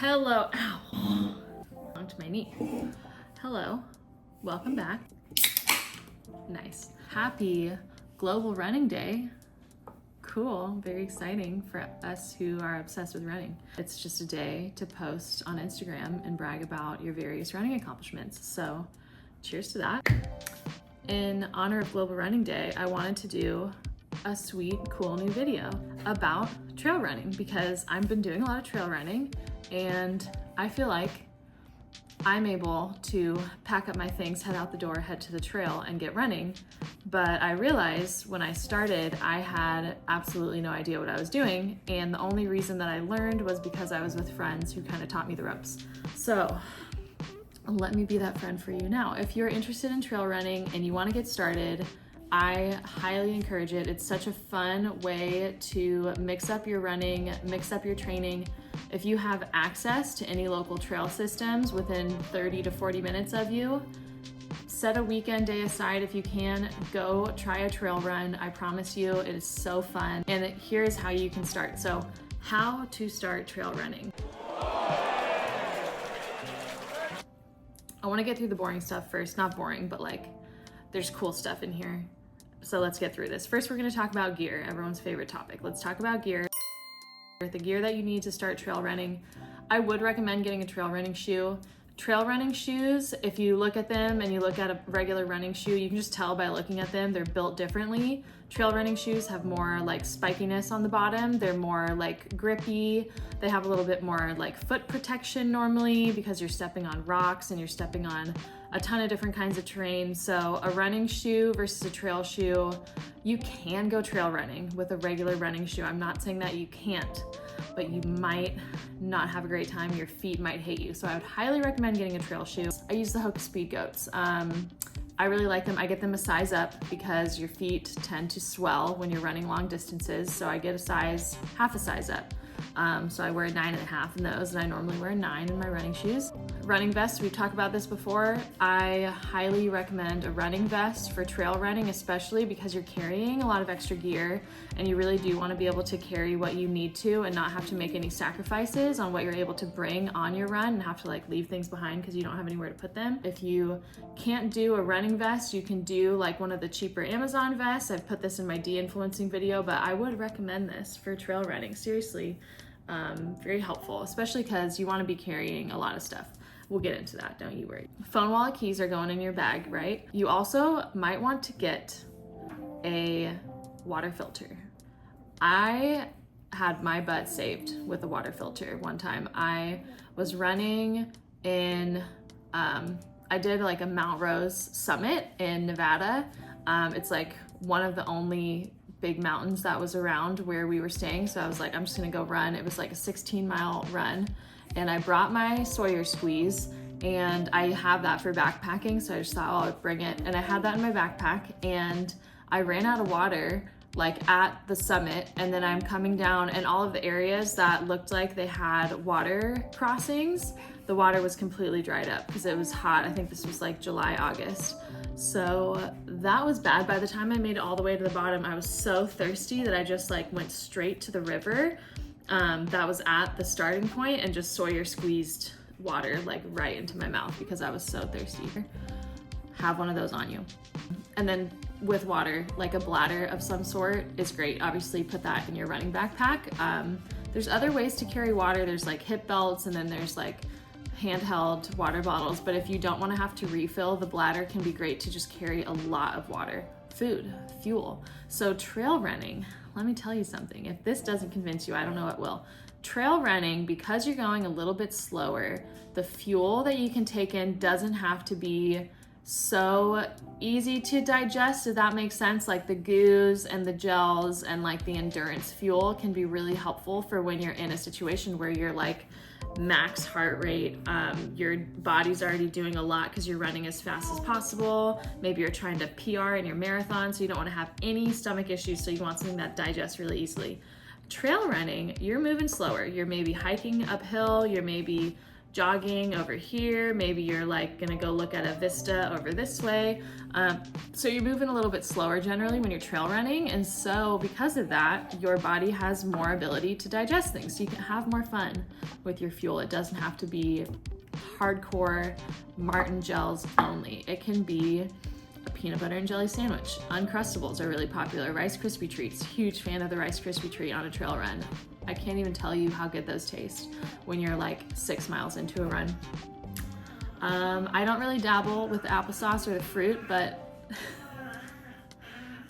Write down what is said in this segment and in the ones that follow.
Hello, ow, onto my knee. Hello, welcome back. Nice. Happy Global Running Day. Cool, very exciting for us who are obsessed with running. It's just a day to post on Instagram and brag about your various running accomplishments. So cheers to that. In honor of Global Running Day, I wanted to do a sweet, cool new video about trail running because I've been doing a lot of trail running and I feel like I'm able to pack up my things, head out the door, head to the trail and get running. But I realized when I started, I had absolutely no idea what I was doing. And the only reason that I learned was because I was with friends who kind of taught me the ropes. So let me be that friend for you now. If you're interested in trail running and you want to get started, I highly encourage it. It's such a fun way to mix up your running, mix up your training. If you have access to any local trail systems within 30 to 40 minutes of you, set a weekend day aside if you can, go try a trail run. I promise you, it is so fun. And here's how you can start. So, how to start trail running. I want to get through the boring stuff first. Not boring, but like there's cool stuff in here. So let's get through this. First, we're going to talk about gear, everyone's favorite topic. Let's talk about gear. The gear that you need to start trail running. I would recommend getting a trail running shoe. Trail running shoes, if you look at them and you look at a regular running shoe, you can just tell by looking at them, they're built differently. Trail running shoes have more like spikiness on the bottom. They're more like grippy. They have a little bit more like foot protection normally because you're stepping on rocks and you're stepping on a ton of different kinds of terrain. So a running shoe versus a trail shoe, you can go trail running with a regular running shoe. I'm not saying that you can't, but you might not have a great time. Your feet might hate you. So I would highly recommend getting a trail shoe. I use the Hoka Speed Goats. I really like them. I get them a size up because your feet tend to swell when you're running long distances. So I get half a size up. So I wear a 9.5 in those, and I normally wear a 9 in my running shoes. Running vest, we've talked about this before. I highly recommend a running vest for trail running, especially because you're carrying a lot of extra gear and you really do want to be able to carry what you need to and not have to make any sacrifices on what you're able to bring on your run and have to like leave things behind because you don't have anywhere to put them. If you can't do a running vest, you can do like one of the cheaper Amazon vests. I've put this in my de-influencing video, but I would recommend this for trail running, seriously. Very helpful, especially because you want to be carrying a lot of stuff. We'll get into that, don't you worry. Phone, wallet, keys are going in your bag, right? You also might want to get a water filter. I had my butt saved with a water filter one time. I was running in, I did like a Mount Rose summit in Nevada. It's like one of the only big mountains that was around where we were staying. So I was like, I'm just gonna go run. It was like a 16-mile run. And I brought my Sawyer squeeze and I have that for backpacking. So I just thought, oh, I'll bring it. And I had that in my backpack and I ran out of water like at the summit. And then I'm coming down and all of the areas that looked like they had water crossings, the water was completely dried up because it was hot. I think this was like July, August. So that was bad. By the time I made it all the way to the bottom, I was so thirsty that I just like went straight to the river that was at the starting point and just Sawyer squeezed water like right into my mouth because I was so thirsty. Have one of those on you. And then with water, like a bladder of some sort is great. Obviously put that in your running backpack. There's other ways to carry water. There's like hip belts and then there's like handheld water bottles, but if you don't want to have to refill, the bladder can be great to just carry a lot of water, food, fuel. So trail running, let me tell you something. If this doesn't convince you, I don't know what will. Trail running, because you're going a little bit slower, the fuel that you can take in doesn't have to be so easy to digest, if that makes sense. Like the goos and the gels and like the endurance fuel can be really helpful for when you're in a situation where you're like max heart rate, your body's already doing a lot because you're running as fast as possible. Maybe you're trying to PR in your marathon, so you don't want to have any stomach issues, so you want something that digests really easily. Trail running, you're moving slower. You're maybe hiking uphill, you're maybe jogging over here. Maybe you're like gonna go look at a vista over this way. So you're moving a little bit slower generally when you're trail running. And so because of that, your body has more ability to digest things. So you can have more fun with your fuel. It doesn't have to be hardcore Martin gels only. It can be a peanut butter and jelly sandwich. Uncrustables are really popular. Rice Krispie treats, huge fan of the Rice Krispie treat on a trail run. I can't even tell you how good those taste when you're like 6 miles into a run. I don't really dabble with the applesauce or the fruit, but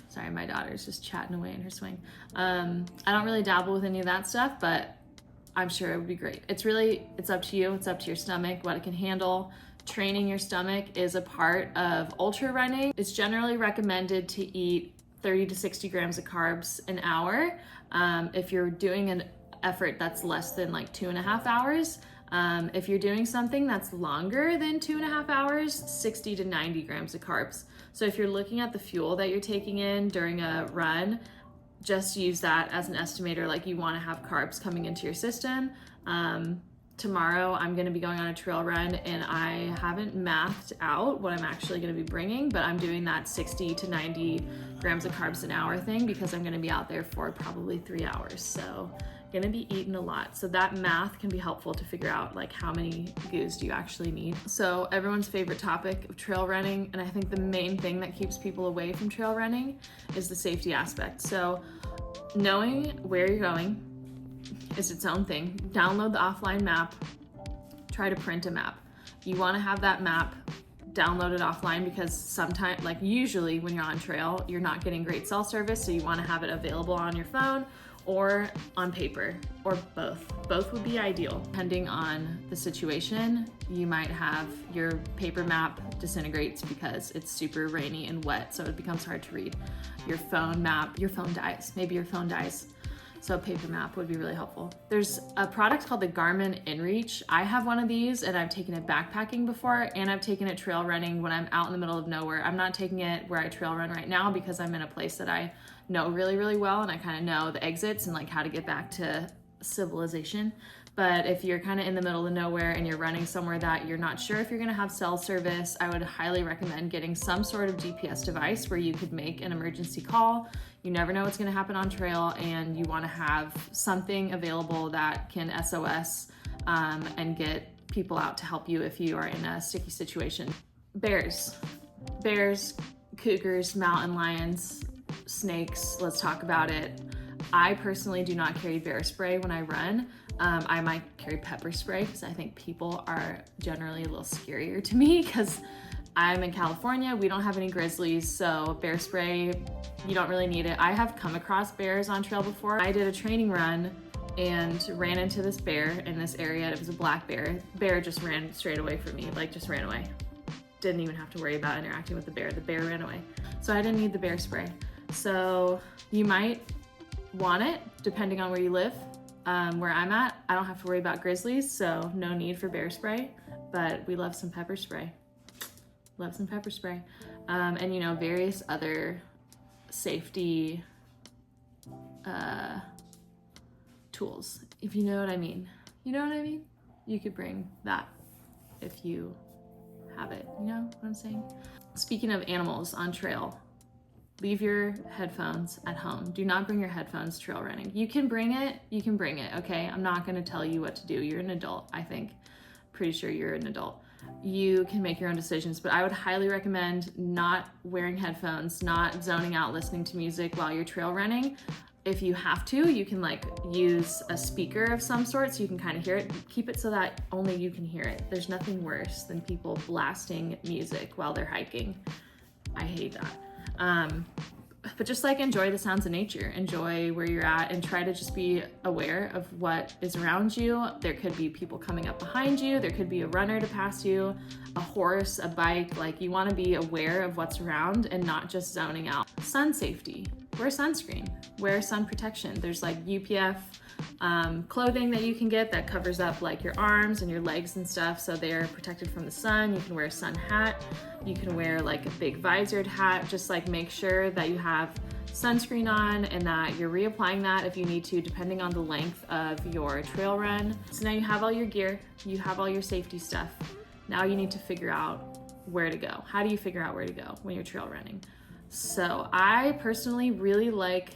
sorry, my daughter's just chatting away in her swing. I don't really dabble with any of that stuff, but I'm sure it would be great. It's up to you. It's up to your stomach, what it can handle. Training your stomach is a part of ultra running. It's generally recommended to eat 30 to 60 grams of carbs an hour. If you're doing an effort that's less than like 2.5 hours, if you're doing something that's longer than 2.5 hours, 60 to 90 grams of carbs. So if you're looking at the fuel that you're taking in during a run, just use that as an estimator, like you want to have carbs coming into your system. Tomorrow I'm going to be going on a trail run and I haven't mathed out what I'm actually going to be bringing, but I'm doing that 60 to 90 grams of carbs an hour thing because I'm going to be out there for probably 3 hours. So I'm going to be eating a lot. So that math can be helpful to figure out like how many goos do you actually need. So everyone's favorite topic of trail running, and I think the main thing that keeps people away from trail running is the safety aspect. So knowing where you're going is its own thing. Download the offline map, try to print a map. You want to have that map downloaded offline because sometimes, like usually when you're on trail, you're not getting great cell service, so you want to have it available on your phone or on paper, or both. Both would be ideal. Depending on the situation, you might have your paper map disintegrates because it's super rainy and wet, so it becomes hard to read. Your phone map, your phone dies. Maybe your phone dies. So a paper map would be really helpful. There's a product called the Garmin InReach. I have one of these and I've taken it backpacking before, and I've taken it trail running when I'm out in the middle of nowhere. I'm not taking it where I trail run right now because I'm in a place that I know really, really well, and I kind of know the exits and like how to get back to civilization. But if you're kind of in the middle of nowhere and you're running somewhere that you're not sure if you're gonna have cell service, I would highly recommend getting some sort of GPS device where you could make an emergency call. You never know what's gonna happen on trail, and you wanna have something available that can SOS and get people out to help you if you are in a sticky situation. Bears, cougars, mountain lions, snakes, let's talk about it. I personally do not carry bear spray when I run. I might carry pepper spray because I think people are generally a little scarier to me because I'm in California. We don't have any grizzlies, so bear spray, you don't really need it. I have come across bears on trail before. I did a training run and ran into this bear in this area. It was a black bear. Bear just ran straight away from me, like just ran away. Didn't even have to worry about interacting with the bear. The bear ran away. So I didn't need the bear spray. So you might want it depending on where you live. Where I'm at, I don't have to worry about grizzlies, so no need for bear spray, but we love some pepper spray. And you know, various other safety tools, if you know what I mean. You could bring that if you have it, you know what I'm saying? Speaking of animals on trail, leave your headphones at home. Do not bring your headphones trail running. You can bring it, okay? I'm not gonna tell you what to do. You're an adult, I think. Pretty sure you're an adult. You can make your own decisions, but I would highly recommend not wearing headphones, not zoning out listening to music while you're trail running. If you have to, you can like use a speaker of some sort so you can kind of hear it. Keep it so that only you can hear it. There's nothing worse than people blasting music while they're hiking. I hate that. But just like enjoy the sounds of nature, enjoy where you're at, and try to just be aware of what is around you. There could be people coming up behind you. There could be a runner to pass you, a horse, a bike. Like you want to be aware of what's around and not just zoning out. Sun safety, wear sunscreen, wear sun protection. There's like UPF clothing that you can get that covers up like your arms and your legs and stuff, so they're protected from the sun. You can wear a sun hat. You can wear like a big visored hat. Just like make sure that you have sunscreen on and that you're reapplying that if you need to, depending on the length of your trail run. So now you have all your gear, you have all your safety stuff. Now you need to figure out where to go. How do you figure out where to go when you're trail running? So I personally really like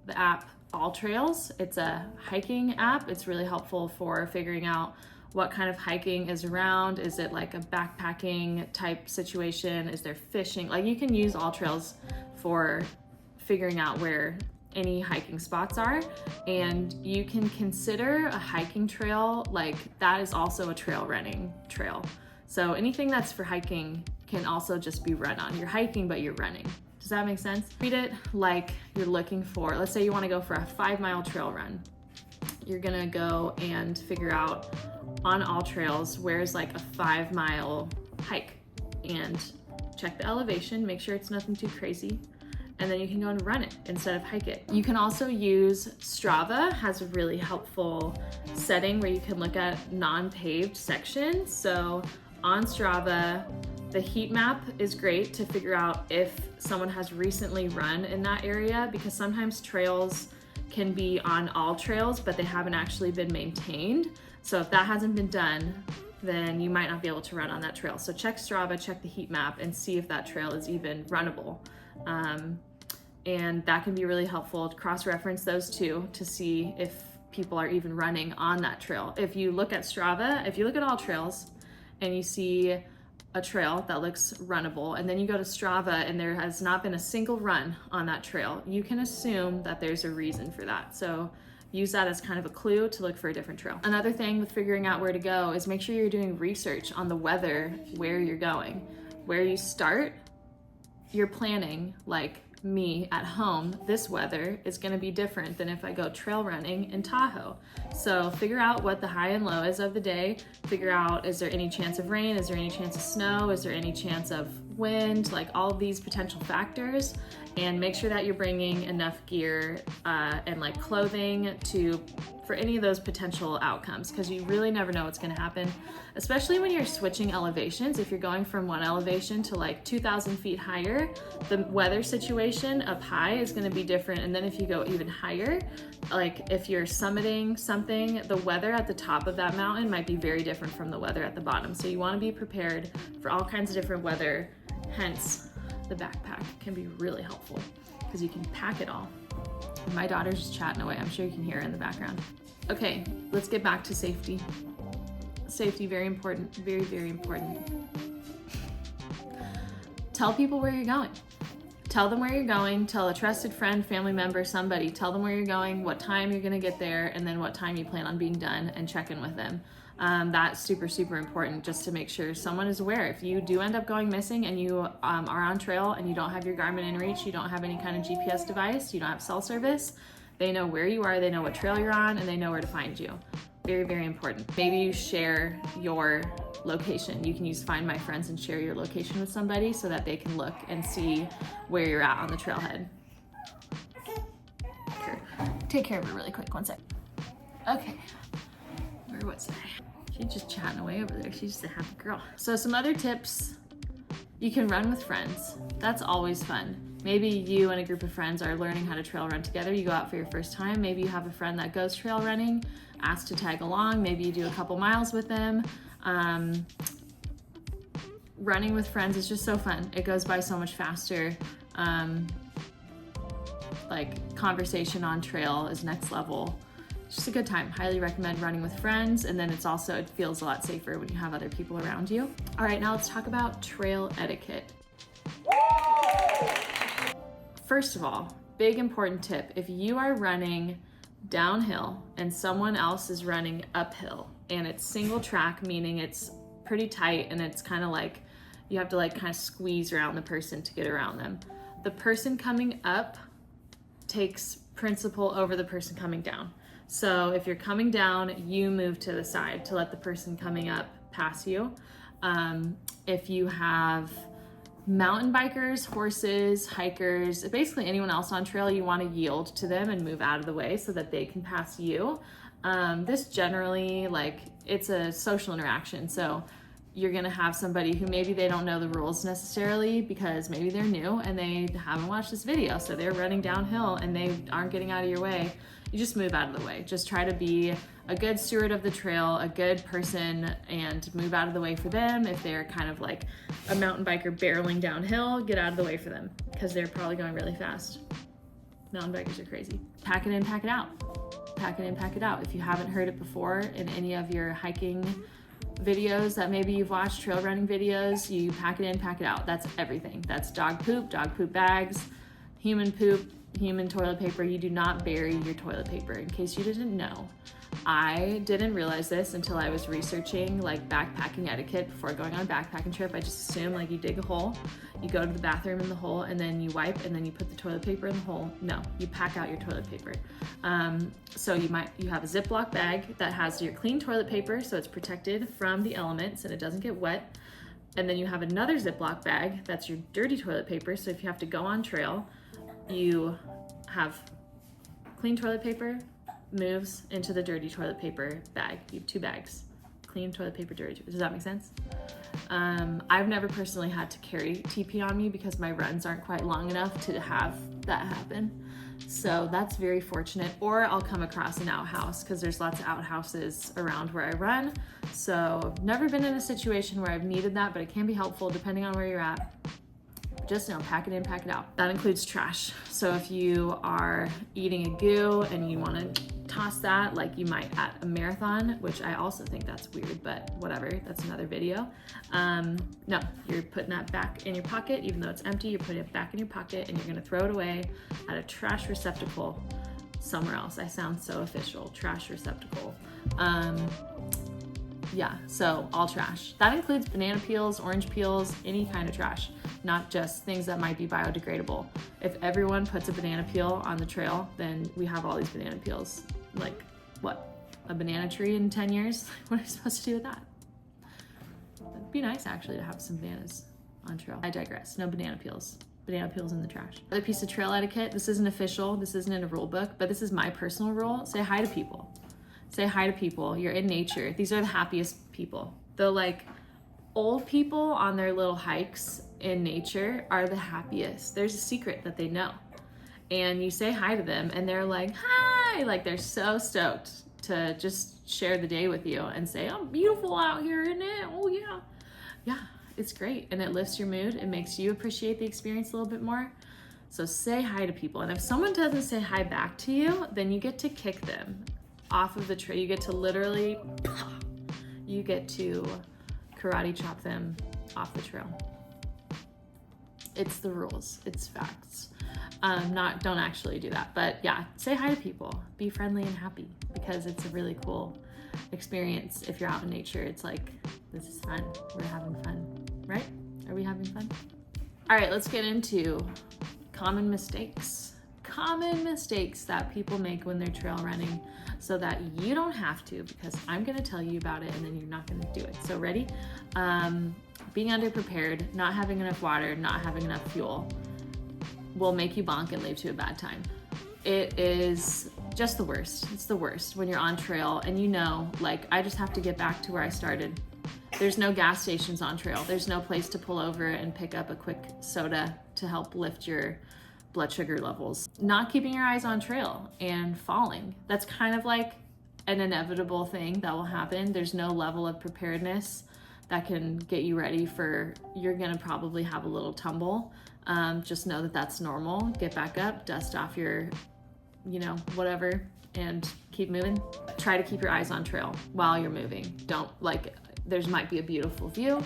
the app All Trails. It's a hiking app. It's really helpful for figuring out what kind of hiking is around. Is it like a backpacking type situation? Is there fishing? Like, you can use All Trails for figuring out where any hiking spots are, and you can consider a hiking trail like that is also a trail running trail. So anything that's for hiking can also just be run on. You're hiking, but you're running. Does that make sense? Treat it like you're looking for, let's say you want to go for a 5-mile trail run. You're gonna go and figure out on All Trails where's like a 5-mile hike, and check the elevation, make sure it's nothing too crazy, and then you can go and run it instead of hike it. You can also use Strava, has a really helpful setting where you can look at non-paved sections. So on Strava, the heat map is great to figure out if someone has recently run in that area, because sometimes trails can be on All Trails, but they haven't actually been maintained. So if that hasn't been done, then you might not be able to run on that trail. So check Strava, check the heat map, and see if that trail is even runnable. And that can be really helpful to cross-reference those two to see if people are even running on that trail. If you look at Strava, if you look at All Trails and you see a trail that looks runnable, and then you go to Strava and there has not been a single run on that trail, you can assume that there's a reason for that. So use that as kind of a clue to look for a different trail. Another thing with figuring out where to go is make sure you're doing research on the weather where you're going. Where you start, you're planning, like me at home, this weather is going to be different than if I go trail running in Tahoe. So figure out what the high and low is of the day. Figure out, is there any chance of rain? Is there any chance of snow? Is there any chance of wind? Like all of these potential factors, and make sure that you're bringing enough gear and like clothing for any of those potential outcomes, because you really never know what's going to happen, especially when you're switching elevations. If you're going from one elevation to like 2,000 feet higher, the weather situation up high is going to be different. And then if you go even higher, like if you're summiting something, the weather at the top of that mountain might be very different from the weather at the bottom. So you want to be prepared for all kinds of different weather. Hence, the backpack can be really helpful because you can pack it all. My daughter's just chatting away. I'm sure you can hear her in the background. Okay, let's get back to safety. Safety, very important, very, very important. Tell people where you're going. Tell them where you're going. Tell a trusted friend, family member, somebody. Tell them where you're going, what time you're gonna get there, and then what time you plan on being done, and check in with them. That's super, super important, just to make sure someone is aware. If you do end up going missing and you are on trail and you don't have your Garmin in reach, you don't have any kind of GPS device, you don't have cell service, they know where you are, they know what trail you're on, and they know where to find you. Very, very important. Maybe you share your location. You can use Find My Friends and share your location with somebody so that they can look and see where you're at on the trailhead. Here, take care of her really quick, one sec. Okay, where was I? She's just chatting away over there. She's just a happy girl. So some other tips, you can run with friends. That's always fun. Maybe you and a group of friends are learning how to trail run together. You go out for your first time. Maybe you have a friend that goes trail running, ask to tag along. Maybe you do a couple miles with them. Running with friends is just so fun. It goes by so much faster. Like conversation on trail is next level. It's just a good time. Highly recommend running with friends. And then it feels a lot safer when you have other people around you. All right, now let's talk about trail etiquette. First of all, big important tip, if you are running downhill and someone else is running uphill and it's single track, meaning it's pretty tight and it's kind of like you have to like kind of squeeze around the person to get around them. The person coming up takes principle over the person coming down. So if you're coming down, you move to the side to let the person coming up pass you. If you have mountain bikers, horses, hikers, basically anyone else on trail, you want to yield to them and move out of the way so that they can pass you. This generally, like, it's a social interaction, so you're gonna have somebody who maybe they don't know the rules necessarily because maybe they're new and they haven't watched this video, so they're running downhill and they aren't getting out of your way. You just move out of the way. Just try to be a good steward of the trail, a good person, and move out of the way for them. If they're kind of like a mountain biker barreling downhill, get out of the way for them because they're probably going really fast. Mountain bikers are crazy. Pack it in, pack it out. Pack it in, pack it out. If you haven't heard it before in any of your hiking videos that maybe you've watched, trail running videos, you pack it in, pack it out. That's everything. That's dog poop bags, human poop, human toilet paper. You do not bury your toilet paper. In case you didn't know, I didn't realize this until I was researching like backpacking etiquette before going on a backpacking trip. I just assumed like you dig a hole, you go to the bathroom in the hole, and then you wipe, and then you put the toilet paper in the hole. No, you pack out your toilet paper. So you have a Ziploc bag that has your clean toilet paper, so it's protected from the elements and it doesn't get wet. And then you have another Ziploc bag that's your dirty toilet paper. So if you have to go on trail, you have clean toilet paper moves into the dirty toilet paper bag. You have two bags, clean toilet paper, dirty. Does that make sense? I've never personally had to carry TP on me because my runs aren't quite long enough to have that happen. So that's very fortunate. Or I'll come across an outhouse because there's lots of outhouses around where I run. So I've never been in a situation where I've needed that, but it can be helpful depending on where you're at. Just know, pack it in, pack it out. That includes trash. So if you are eating a goo and you want to toss that like you might at a marathon, which I also think that's weird, but whatever, that's another video. No, you're putting that back in your pocket, even though it's empty, you're putting it back in your pocket and you're gonna throw it away at a trash receptacle somewhere else. I sound so official, trash receptacle. Yeah, so all trash. That includes banana peels, orange peels, any kind of trash, not just things that might be biodegradable. If everyone puts a banana peel on the trail, then we have all these banana peels. Like, what? A banana tree in 10 years? What are we supposed to do with that? It'd be nice actually to have some bananas on trail. I digress. No banana peels. Banana peels in the trash. Another piece of trail etiquette. This isn't official. This isn't in a rule book, but this is my personal rule. Say hi to people. Say hi to people. You're in nature. These are the happiest people. The like old people on their little hikes in nature are the happiest. There's a secret that they know. And you say hi to them and they're like, hi, like they're so stoked to just share the day with you and say, oh, beautiful out here, isn't it? Oh yeah. Yeah, it's great. And it lifts your mood. It makes you appreciate the experience a little bit more. So say hi to people. And if someone doesn't say hi back to you, then you get to kick them off of the trail. You get to literally, you get to karate chop them off the trail. It's the rules, it's facts. Don't actually do that, but yeah, say hi to people, be friendly and happy because it's a really cool experience. If you're out in nature, it's like, this is fun, we're having fun, right? Are we having fun? All right, let's get into common mistakes. Common mistakes that people make when they're trail running so that you don't have to, because I'm gonna tell you about it and then you're not gonna do it. So ready? Being underprepared, not having enough water, not having enough fuel will make you bonk and lead to a bad time. It is just the worst. It's the worst when you're on trail and you know, like, I just have to get back to where I started. There's no gas stations on trail. There's no place to pull over and pick up a quick soda to help lift your blood sugar levels. Not keeping your eyes on trail and falling. That's kind of like an inevitable thing that will happen. There's no level of preparedness that can get you ready for, you're gonna probably have a little tumble. Just know that that's normal. Get back up, dust off your, whatever, and keep moving. Try to keep your eyes on trail while you're moving. Don't, like, there might be a beautiful view.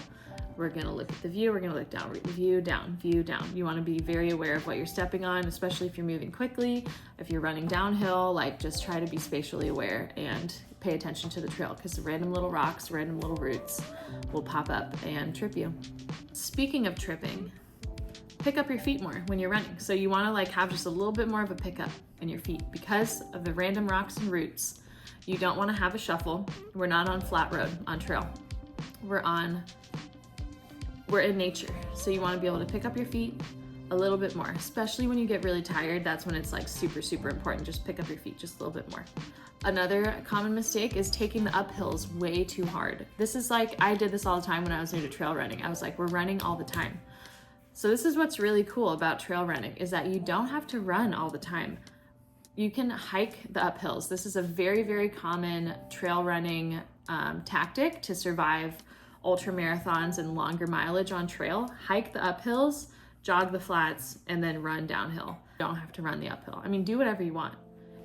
We're gonna look at the view, we're gonna look down, view down, view down. You wanna be very aware of what you're stepping on, especially if you're moving quickly. If you're running downhill, like, just try to be spatially aware and pay attention to the trail, because random little rocks, random little roots will pop up and trip you. Speaking of tripping, pick up your feet more when you're running. So you wanna like have just a little bit more of a pickup in your feet because of the random rocks and roots. You don't wanna have a shuffle. We're not on flat road, on trail. We're in nature. So you wanna be able to pick up your feet a little bit more, especially when you get really tired. That's when it's like super, super important. Just pick up your feet just a little bit more. Another common mistake is taking the uphills way too hard. This is like, I did this all the time when I was new to trail running. I was like, we're running all the time. So this is what's really cool about trail running, is that you don't have to run all the time. You can hike the uphills. This is a very, very common trail running tactic to survive ultra marathons and longer mileage on trail. Hike the uphills, jog the flats, and then run downhill. You don't have to run the uphill. I mean, do whatever you want.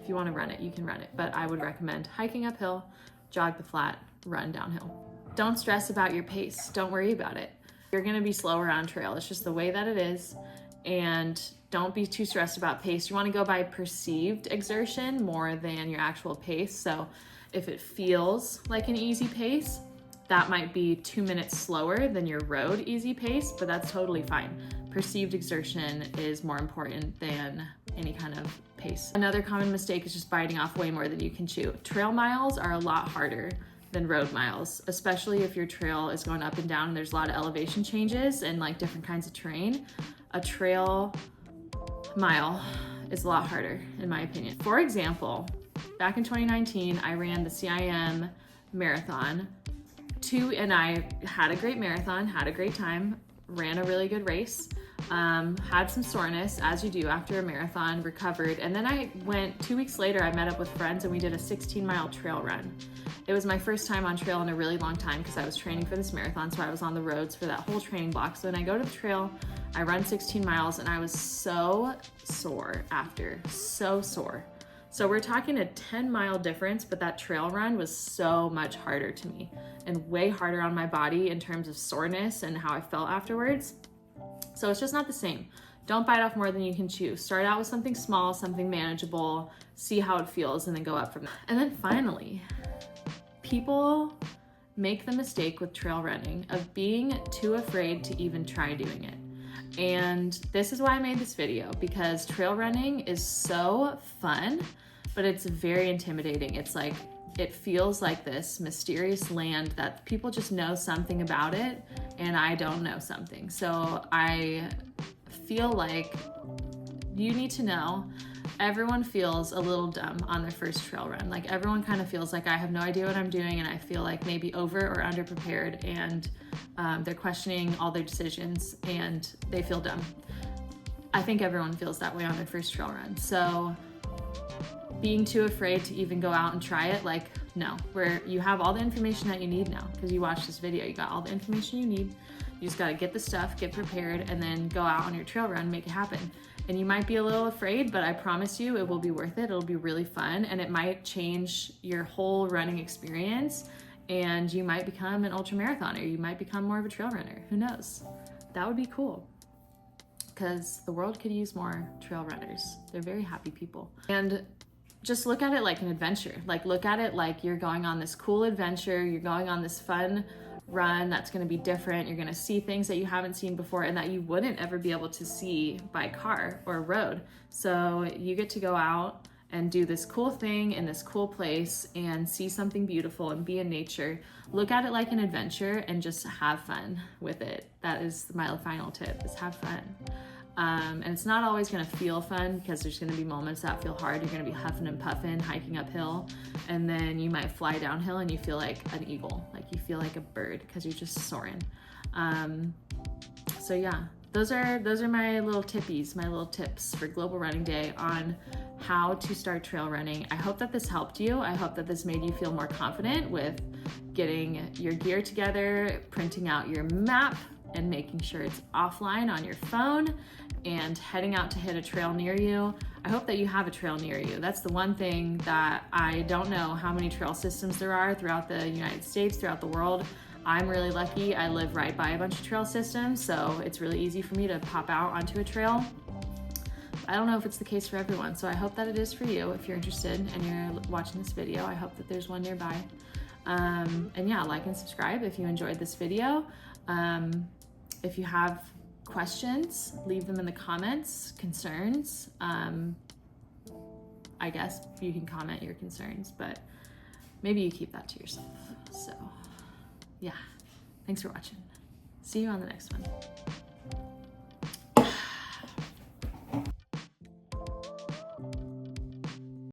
If you want to run it, you can run it, but I would recommend hiking uphill, jog the flat, run downhill. Don't stress about your pace. Don't worry about it. You're going to be slower on trail. It's just the way that it is. And don't be too stressed about pace. You want to go by perceived exertion more than your actual pace. So if it feels like an easy pace, that might be 2 minutes slower than your road easy pace, but that's totally fine. Perceived exertion is more important than any kind of pace. Another common mistake is just biting off way more than you can chew. Trail miles are a lot harder than road miles, especially if your trail is going up and down and there's a lot of elevation changes and like different kinds of terrain. A trail mile is a lot harder, in my opinion. For example, back in 2019, I ran the CIM marathon and I had a great marathon, had a great time, ran a really good race, had some soreness, as you do after a marathon, recovered, and then I went 2 weeks later, I met up with friends and we did a 16-mile trail run. It was my first time on trail in a really long time because I was training for this marathon, so I was on the roads for that whole training block. So when I go to the trail, I run 16 miles and I was so sore after, so sore. So we're talking a 10-mile difference, but that trail run was so much harder to me and way harder on my body in terms of soreness and how I felt afterwards. So it's just not the same. Don't bite off more than you can chew. Start out with something small, something manageable, see how it feels, and then go up from there. And then finally, people make the mistake with trail running of being too afraid to even try doing it. And this is why I made this video, because trail running is so fun, but it's very intimidating. It's like, it feels like this mysterious land that people just know something about it and I don't know something. So I feel like you need to know everyone feels a little dumb on their first trail run. Like everyone kind of feels like I have no idea what I'm doing and I feel like maybe over or underprepared and they're questioning all their decisions and they feel dumb. I think everyone feels that way on their first trail run. So being too afraid to even go out and try it, like, no, where you have all the information that you need now because you watched this video, you got all the information you need. You just got to get the stuff, get prepared, and then go out on your trail run, make it happen. And you might be a little afraid, but I promise you it will be worth it. It'll be really fun and it might change your whole running experience and you might become an ultra marathoner. You might become more of a trail runner. Who knows? That would be cool because the world could use more trail runners. They're very happy people. And just look at it like an adventure. Like look at it like you're going on this cool adventure. You're going on this fun run that's going to be different. You're going to see things that you haven't seen before and that you wouldn't ever be able to see by car or road. So you get to go out and do this cool thing in this cool place and see something beautiful and be in nature. Look at it like an adventure and just have fun with it. That is my final tip, is have fun. And it's not always going to feel fun because there's going to be moments that feel hard. You're going to be huffing and puffing, hiking uphill, and then you might fly downhill and you feel like an eagle, like you feel like a bird because you're just soaring. So yeah, those are my little tippies, my little tips for Global Running Day on how to start trail running. I hope that this helped you. I hope that this made you feel more confident with getting your gear together, printing out your map, and making sure it's offline on your phone and heading out to hit a trail near you. I hope that you have a trail near you. That's the one thing that I don't know how many trail systems there are throughout the United States, throughout the world. I'm really lucky. I live right by a bunch of trail systems, so it's really easy for me to pop out onto a trail. I don't know if it's the case for everyone, so I hope that it is for you. If you're interested and you're watching this video, I hope that there's one nearby. And yeah, like and subscribe if you enjoyed this video. If you have questions, leave them in the comments. Concerns, I guess you can comment your concerns, but maybe you keep that to yourself. So yeah, thanks for watching. See you on the next one.